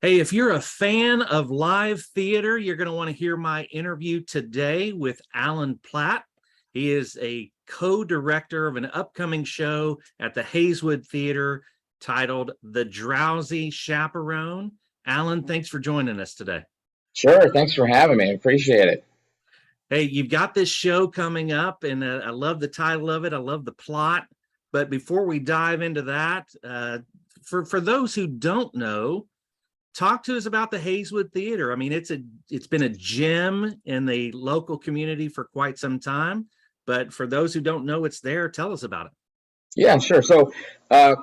Hey, if you're a fan of live theater, you're going to want to hear my interview today with Allen Platt. He is a co-director of an upcoming show at the Hayswood Theatre titled The Drowsy Chaperone. Allen, thanks for joining us today. Sure. Thanks for having me. I appreciate it. Hey, you've got this show coming up, and I love the title of it. I love the plot. But before we dive into that, for those who don't know, talk to us about the Hayswood Theatre. I mean, it's been a gem in the local community for quite some time. But for those who don't know it's there, tell us about it. Yeah, sure. Uh,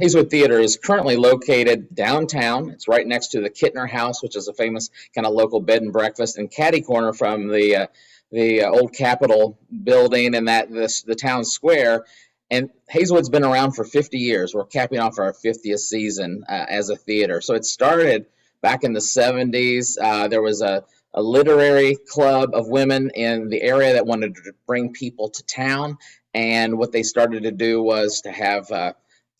Hayswood Theater is currently located downtown. It's right next to the Kittner House, which is a famous kind of local bed and breakfast, and catty corner from the old Capitol building and the town square. And Hayswood's been around for 50 years. We're capping off our 50th season as a theater. So it started back in the 70s. There was a literary club of women in the area that wanted to bring people to town. And what they started to do was to have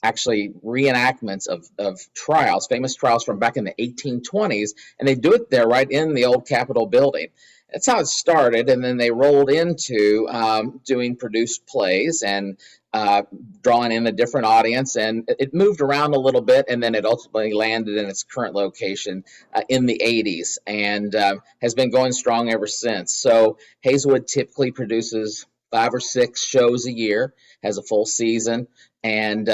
actually reenactments of trials, famous trials from back in the 1820s. And they do it there right in the old Capitol building. That's how it started, and then they rolled into doing produced plays and drawing in a different audience, and it moved around a little bit, and then it ultimately landed in its current location in the 80s, and has been going strong ever since. So Hayswood typically produces 5 or 6 shows a year, has a full season, and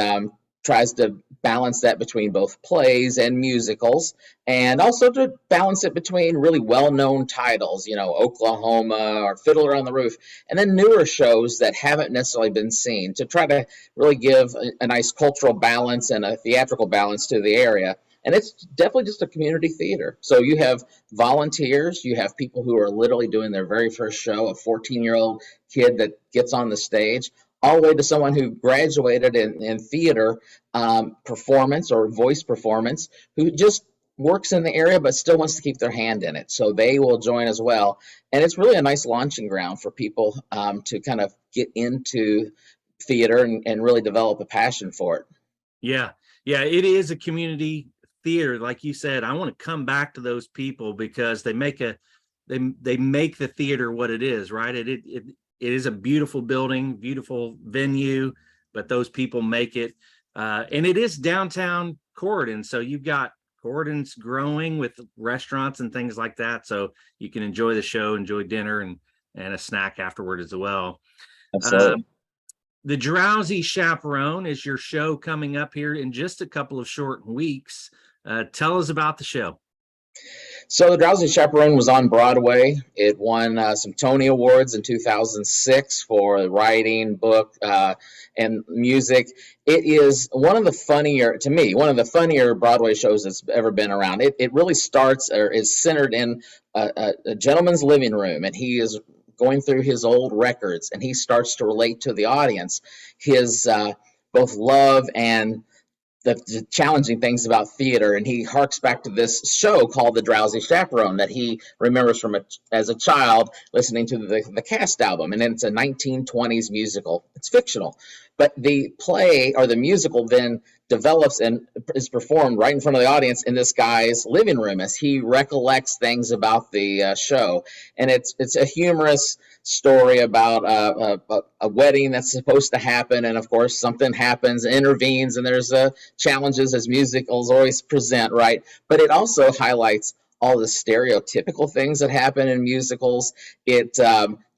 tries to balance that between both plays and musicals, and also to balance it between really well-known titles, Oklahoma or Fiddler on the Roof, and then newer shows that haven't necessarily been seen, to try to really give a nice cultural balance and a theatrical balance to the area. And it's definitely just a community theater. So you have volunteers, you have people who are literally doing their very first show, a 14-year-old kid that gets on the stage, all the way to someone who graduated in theater performance or voice performance, who just works in the area but still wants to keep their hand in it. So they will join as well. And it's really a nice launching ground for people to kind of get into theater and really develop a passion for it. Yeah, yeah, it is a community theater. Like you said, I want to come back to those people because they make the theater what it is, right? It is a beautiful building, beautiful venue, but those people make it. And it is downtown Corydon. So you've got Corydon's growing with restaurants and things like that. So you can enjoy the show, enjoy dinner and a snack afterward as well. Absolutely. The Drowsy Chaperone is your show coming up here in just a couple of short weeks. Tell us about the show. So The Drowsy Chaperone was on Broadway. It won some Tony Awards in 2006 for writing, book, and music. It is one of the funnier Broadway shows that's ever been around. It really starts or is centered in a gentleman's living room, and he is going through his old records, and he starts to relate to the audience his both love and the challenging things about theater, and he harks back to this show called The Drowsy Chaperone that he remembers from as a child listening to the cast album. And then it's a 1920s musical. It's fictional, but the play or the musical then develops and is performed right in front of the audience in this guy's living room as he recollects things about the show. And it's a humorous story about a wedding that's supposed to happen, and of course something happens, intervenes, and there's challenges as musicals always present, right? But it also highlights all the stereotypical things that happen in musicals. It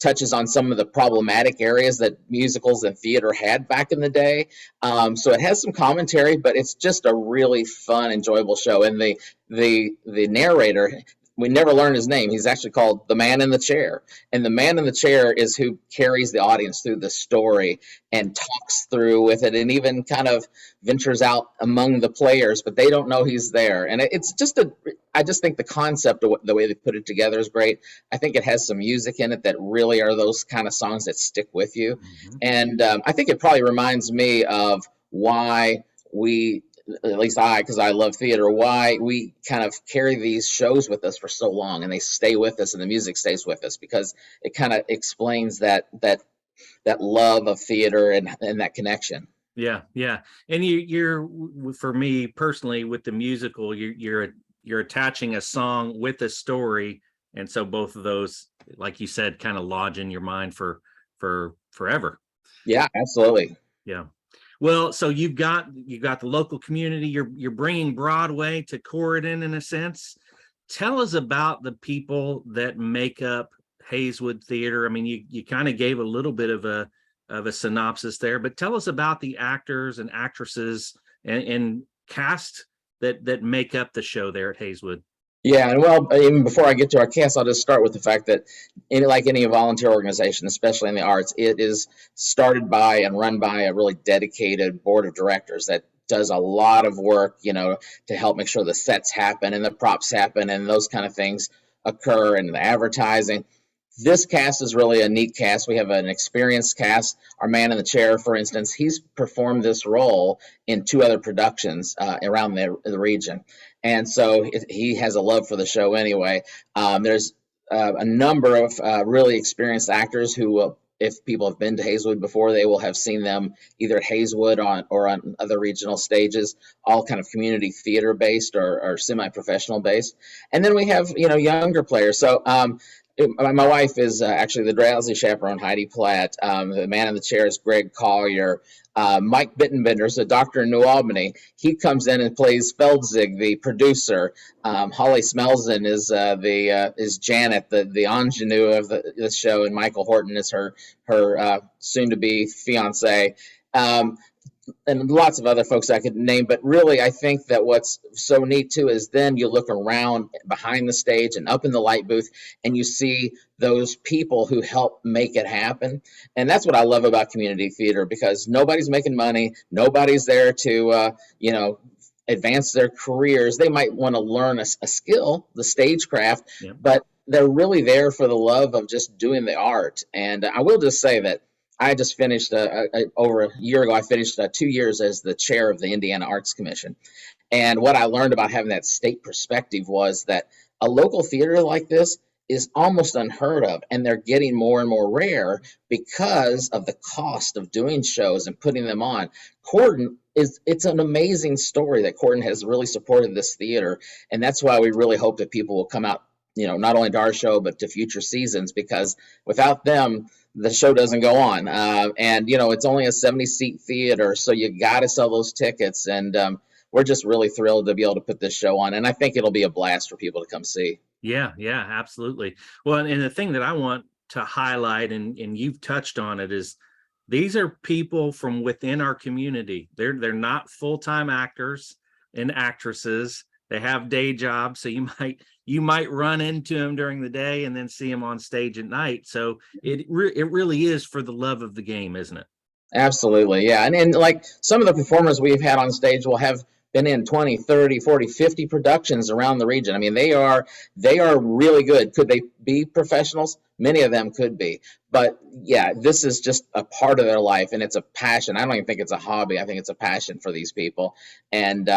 touches on some of the problematic areas that musicals and theater had back in the day. So it has some commentary, but it's just a really fun, enjoyable show. And the narrator, we never learn his name. He's actually called the Man in the Chair. And the Man in the Chair is who carries the audience through the story and talks through with it, and even kind of ventures out among the players, but they don't know he's there. And it's just I just think the concept of the way they put it together is great. I think it has some music in it that really are those kind of songs that stick with you. Mm-hmm. And I think it probably reminds me of why we, at least because I love theater, why we kind of carry these shows with us for so long, and they stay with us, and the music stays with us, because it kind of explains that love of theater and that connection. Yeah, yeah. And you're for me personally with the musical, you're you're attaching a song with a story, and so both of those, like you said, kind of lodge in your mind for forever. Yeah, absolutely. Yeah. Well, so you've got the local community. You're bringing Broadway to Corydon in a sense. Tell us about the people that make up Hayswood Theatre. I mean, you kind of gave a little bit of a synopsis there, but tell us about the actors and actresses and cast that make up the show there at Hayswood. Yeah, and well, even before I get to our cast, I'll just start with the fact that, like any volunteer organization, especially in the arts, it is started by and run by a really dedicated board of directors that does a lot of work, to help make sure the sets happen and the props happen and those kind of things occur, and the advertising. This cast is really a neat cast. We have an experienced cast. Our man in the chair, for instance, he's performed this role in two other productions around the region. And so he has a love for the show anyway. There's a number of really experienced actors who will, if people have been to Hayswood before, they will have seen them either at Hayswood or on other regional stages, all kind of community theater based or semi-professional based. And then we have, younger players. So my wife is actually the Lazy Chaperone, Heidi Platt. The man in the chair is Greg Collier. Mike Bittenbender is a doctor in New Albany. He comes in and plays Feldzig, the producer. Holly Smelzen is Janet, the ingenue of the show, and Michael Horton is her soon-to-be fiance. And lots of other folks I could name, but really I think that what's so neat too is then you look around behind the stage and up in the light booth and you see those people who help make it happen. And that's what I love about community theater, because nobody's making money, nobody's there to advance their careers. They might want to learn a skill, the stagecraft, Yeah. but they're really there for the love of just doing the art. And I will just say that I just finished over a year ago. I finished 2 years as the chair of the Indiana Arts Commission, and what I learned about having that state perspective was that a local theater like this is almost unheard of, and they're getting more and more rare because of the cost of doing shows and putting them on. It's an amazing story that Corydon has really supported this theater, and that's why we really hope that people will come out, not only to our show but to future seasons, because without them the show doesn't go on. And it's only a 70-seat theater, so you got to sell those tickets. And we're just really thrilled to be able to put this show on. And I think it'll be a blast for people to come see. Yeah, absolutely. Well, and the thing that I want to highlight, and you've touched on it, is these are people from within our community. They're not full-time actors and actresses. They have day jobs, so you might run into them during the day and then see them on stage at night. So it really is for the love of the game, isn't it? Absolutely, yeah. And like some of the performers we've had on stage will have been in 20, 30, 40, 50 productions around the region. I mean, they are really good. Could they be professionals? Many of them could be. But yeah, this is just a part of their life, and it's a passion. I don't even think it's a hobby. I think it's a passion for these people. And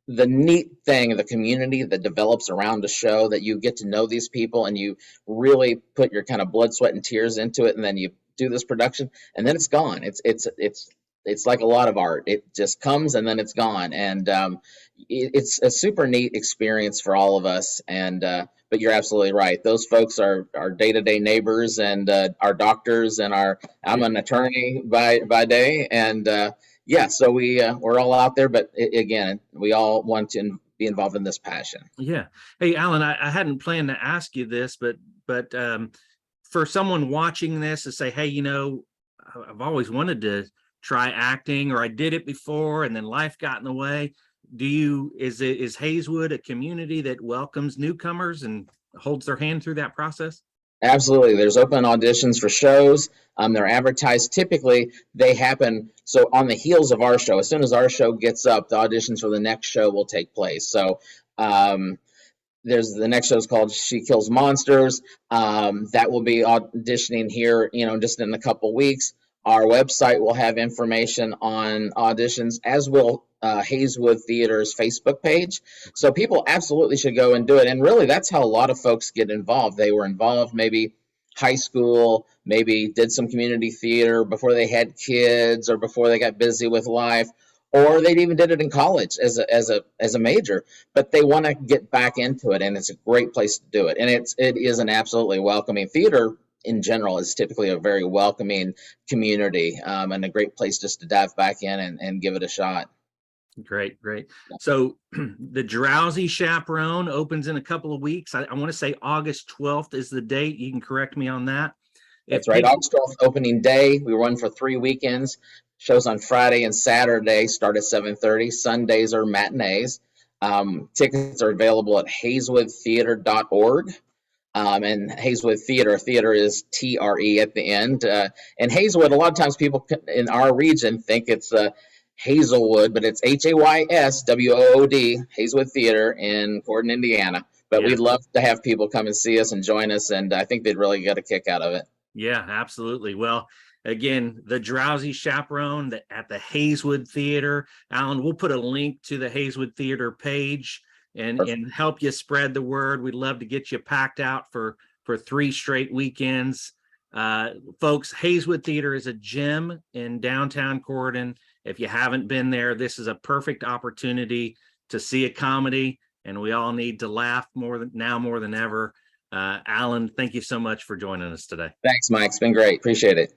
the neat thing, the community that develops around the show, that you get to know these people and you really put your kind of blood, sweat, and tears into it, and then you do this production, and then it's gone. It's like a lot of art. It just comes and then it's gone, and it's a super neat experience for all of us. And but you're absolutely right. Those folks are our day-to-day neighbors and our doctors, and I'm an attorney by day, and yeah, so we're all out there, but again, we all want to be involved in this passion. Yeah. Hey, Alan, I hadn't planned to ask you this, but for someone watching this to say, hey, I've always wanted to try acting, or I did it before and then life got in the way. Is Hayswood a community that welcomes newcomers and holds their hand through that process? Absolutely. There's open auditions for shows. They're advertised. Typically, they happen so on the heels of our show. As soon as our show gets up, the auditions for the next show will take place. So there's the next show is called She Kills Monsters. That will be auditioning here, just in a couple weeks. Our website will have information on auditions, as will Hayswood Theater's Facebook page. So people absolutely should go and do it. And really, that's how a lot of folks get involved. They were involved maybe high school, maybe did some community theater before they had kids or before they got busy with life, or they even did it in college as a major, but they want to get back into it, and it's a great place to do it. And it is an absolutely welcoming theater. In general, is typically a very welcoming community, and a great place just to dive back in and give it a shot. Great, great. So the Drowsy Chaperone opens in a couple of weeks. I want to say August 12th is the date. You can correct me on that. That's right. August 12th, opening day. We run for 3 weekends. Shows on Friday and Saturday start at 7:30. Sundays are matinees. Tickets are available at hayswoodtheatre.org. And Hayswood Theatre is TRE at the end. And Hayswood, a lot of times people in our region think it's Hazelwood, but it's HAYSWOOD, Hayswood Theatre in Corydon, Indiana. But we'd love to have people come and see us and join us, and I think they'd really get a kick out of it. Yeah, absolutely. Well, again, the Drowsy Chaperone at the Hayswood Theatre. Allen, we'll put a link to the Hayswood Theatre page and help you spread the word. We'd love to get you packed out for 3 straight weekends. Folks, Hayswood Theatre is a gem in downtown Corydon. If you haven't been there, this is a perfect opportunity to see a comedy, and we all need to laugh more than ever. Allen, thank you so much for joining us today. Thanks, Mike. It's been great. Appreciate it.